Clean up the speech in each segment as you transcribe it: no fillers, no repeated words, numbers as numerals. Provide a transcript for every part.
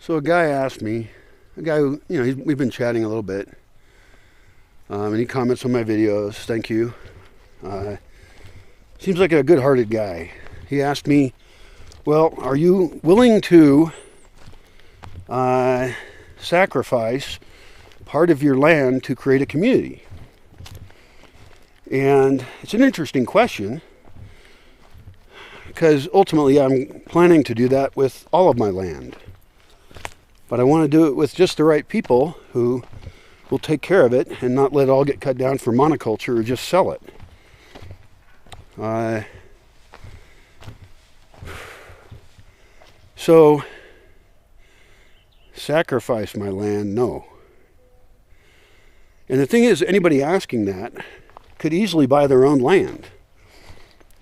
So a guy asked me, a guy who, we've been chatting a little bit, and he comments on my videos. Thank you. Seems like a good-hearted guy. He asked me, well, are you willing to sacrifice part of your land to create a community? And it's an interesting question, because ultimately I'm planning to do that with all of my land. But I want to do it with just the right people who will take care of it and not let it all get cut down for monoculture or just sell it. So, sacrifice my land? No. And the thing is, anybody asking that could easily buy their own land.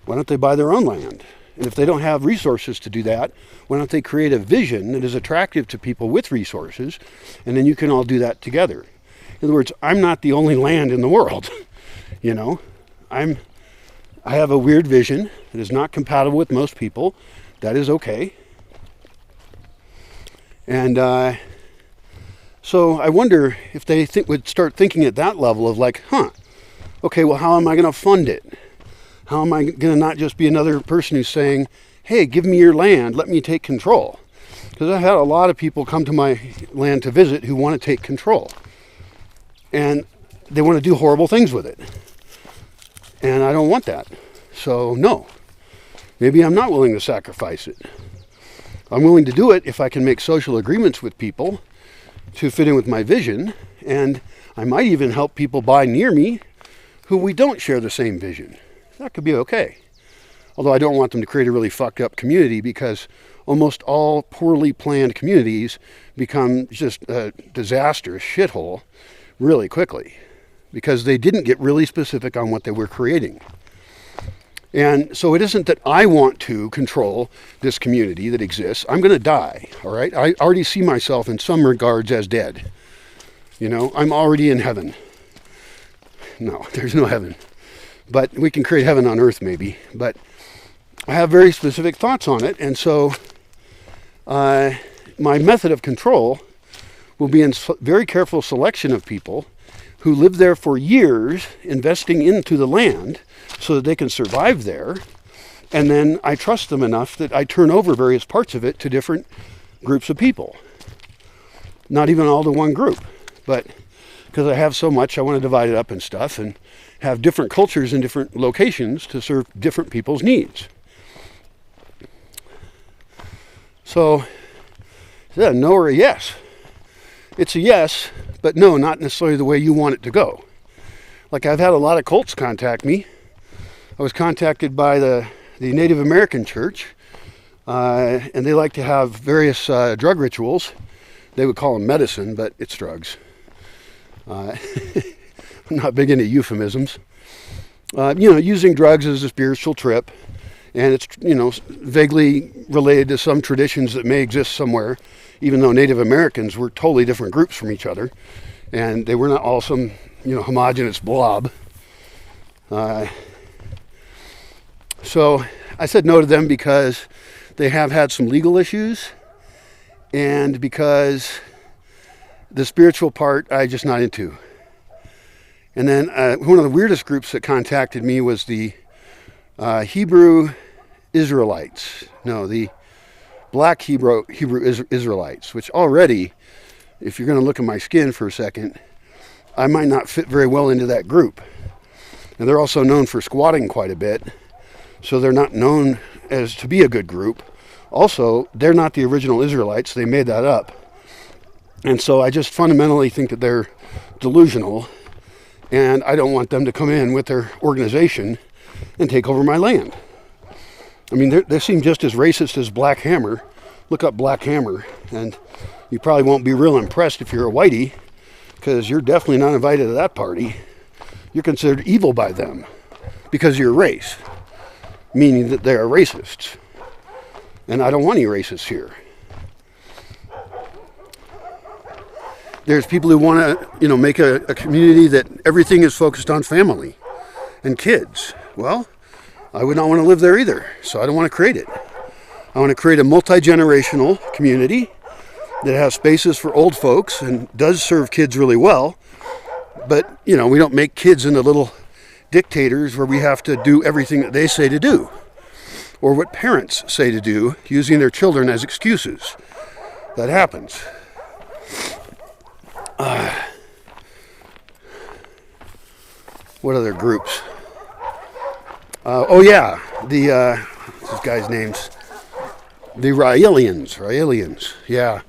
Why don't they buy their own land? And if they don't have resources to do that, why don't they create a vision that is attractive to people with resources, and then you can all do that together? In other words, I'm not the only land in the world. I have a weird vision that is not compatible with most people. That is okay. And so I wonder if they would start thinking at that level of like, okay, well, how am I going to fund it? How am I going to not just be another person who's saying, hey, give me your land, let me take control? Because I've had a lot of people come to my land to visit who want to take control. And they want to do horrible things with it. And I don't want that. So, no. Maybe I'm not willing to sacrifice it. I'm willing to do it if I can make social agreements with people to fit in with my vision. And I might even help people buy near me who we don't share the same vision. That could be okay. Although I don't want them to create a really fucked up community, because almost all poorly planned communities become just a disastrous shithole really quickly, because they didn't get really specific on what they were creating. And so it isn't that I want to control this community that exists. I'm going to die, all right? I already see myself in some regards as dead. I'm already in heaven. No, there's no heaven. But we can create heaven on earth maybe. But I have very specific thoughts on it. And so my method of control will be in very careful selection of people who live there for years, investing into the land so that they can survive there. And then I trust them enough that I turn over various parts of it to different groups of people. Not even all to one group, but because I have so much, I want to divide it up and stuff and have different cultures in different locations to serve different people's needs. So, is that a no or a yes? It's a yes, but no, not necessarily the way you want it to go. Like, I've had a lot of cults contact me. I was contacted by the Native American church, and they like to have various drug rituals. They would call them medicine, but it's drugs. I'm not big into euphemisms. Using drugs as a spiritual trip, and it's, vaguely related to some traditions that may exist somewhere, even though Native Americans were totally different groups from each other, and they were not all some, homogenous blob. So I said no to them because they have had some legal issues, and because the spiritual part I'm just not into. And then one of the weirdest groups that contacted me was the Hebrew Israelites. No, the black Hebrew Israelites, which already, if you're going to look at my skin for a second, I might not fit very well into that group. And they're also known for squatting quite a bit, so they're not known as to be a good group. Also, they're not the original Israelites. They made that up. And so I just fundamentally think that they're delusional, and I don't want them to come in with their organization and take over my land. I mean, they seem just as racist as Black Hammer. Look up Black Hammer, and you probably won't be real impressed if you're a whitey, because you're definitely not invited to that party. You're considered evil by them because of your race, meaning that they are racists. And I don't want any racists here. There's people who want to, make a community that everything is focused on family and kids. Well, I would not want to live there either, so I don't want to create it. I want to create a multi-generational community that has spaces for old folks and does serve kids really well. But, you know, we don't make kids into little dictators where we have to do everything that they say to do, or what parents say to do, using their children as excuses. That happens. What other groups? Oh yeah, this guy's name's the Raelians. Yeah,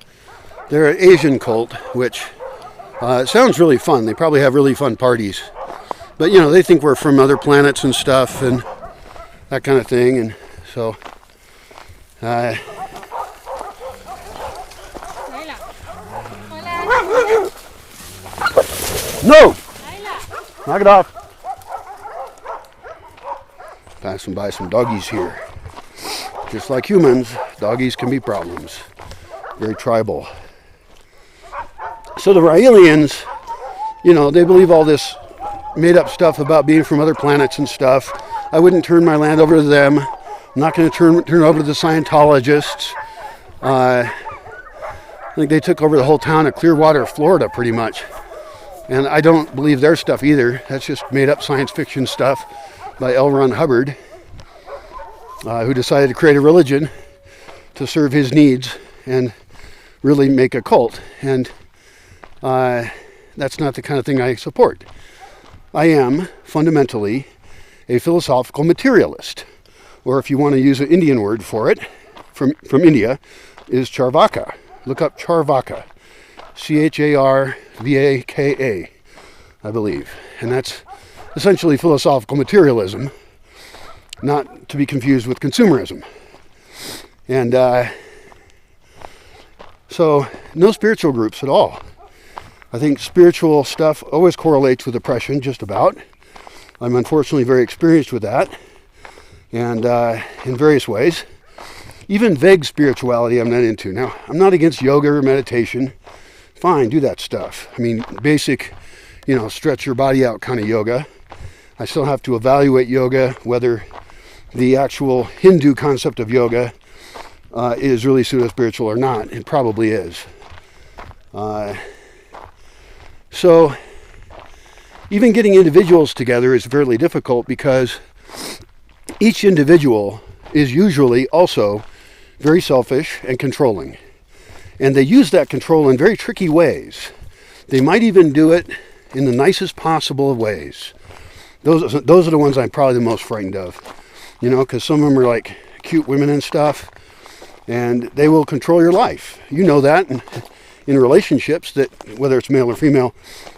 they're an Asian cult, which sounds really fun. They probably have really fun parties, but you know, they think we're from other planets and stuff and that kind of thing. And so, no, knock it off. Passing by some doggies here. Just like humans, doggies can be problems. Very tribal. So the Raelians, you know, they believe all this made up stuff about being from other planets and stuff. I wouldn't turn my land over to them. I'm not going to turn it over to the Scientologists. I think they took over the whole town of Clearwater, Florida, pretty much. And I don't believe their stuff either. That's just made up science fiction stuff by L. Ron Hubbard, who decided to create a religion to serve his needs and really make a cult. And that's not the kind of thing I support. I am fundamentally a philosophical materialist, or if you want to use an Indian word for it, from India, is Charvaka. Look up Charvaka, Charvaka, I believe. And that's essentially philosophical materialism, not to be confused with consumerism. And so no spiritual groups at all. I think spiritual stuff always correlates with oppression, just about. I'm unfortunately very experienced with that, and in various ways. Even vague spirituality I'm not into. Now, I'm not against yoga or meditation. Fine, do that stuff. I mean, basic, you know, stretch your body out kind of yoga. I still have to evaluate yoga, whether the actual Hindu concept of yoga is really pseudo-spiritual or not. It probably is. So, even getting individuals together is fairly difficult because each individual is usually also very selfish and controlling. And they use that control in very tricky ways. They might even do it in the nicest possible of ways. Those are the ones I'm probably the most frightened of. You know, because some of them are like cute women and stuff, and they will control your life. You know that in relationships, that whether it's male or female,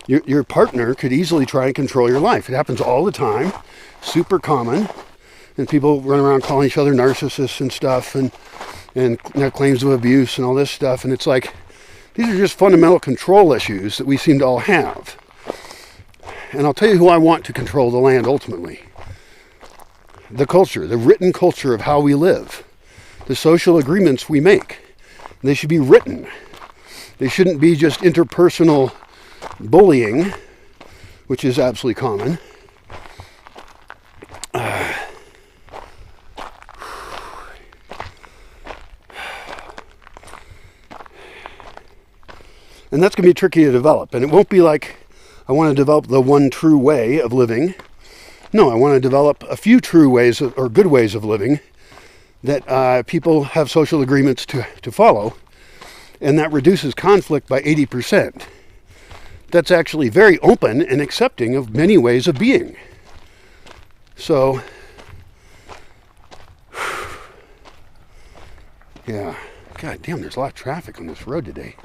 your partner could easily try and control your life. It happens all the time, super common, and people run around calling each other narcissists and stuff, and have claims of abuse and all this stuff. And it's like, these are just fundamental control issues that we seem to all have. And I'll tell you who I want to control the land ultimately. The culture, the written culture of how we live. The social agreements we make. They should be written. They shouldn't be just interpersonal bullying, which is absolutely common. And that's going to be tricky to develop. And it won't be like I want to develop the one true way of living. No, I want to develop a few true ways or good ways of living that people have social agreements to follow. And that reduces conflict by 80%. That's actually very open and accepting of many ways of being. So, yeah. God damn, there's a lot of traffic on this road today.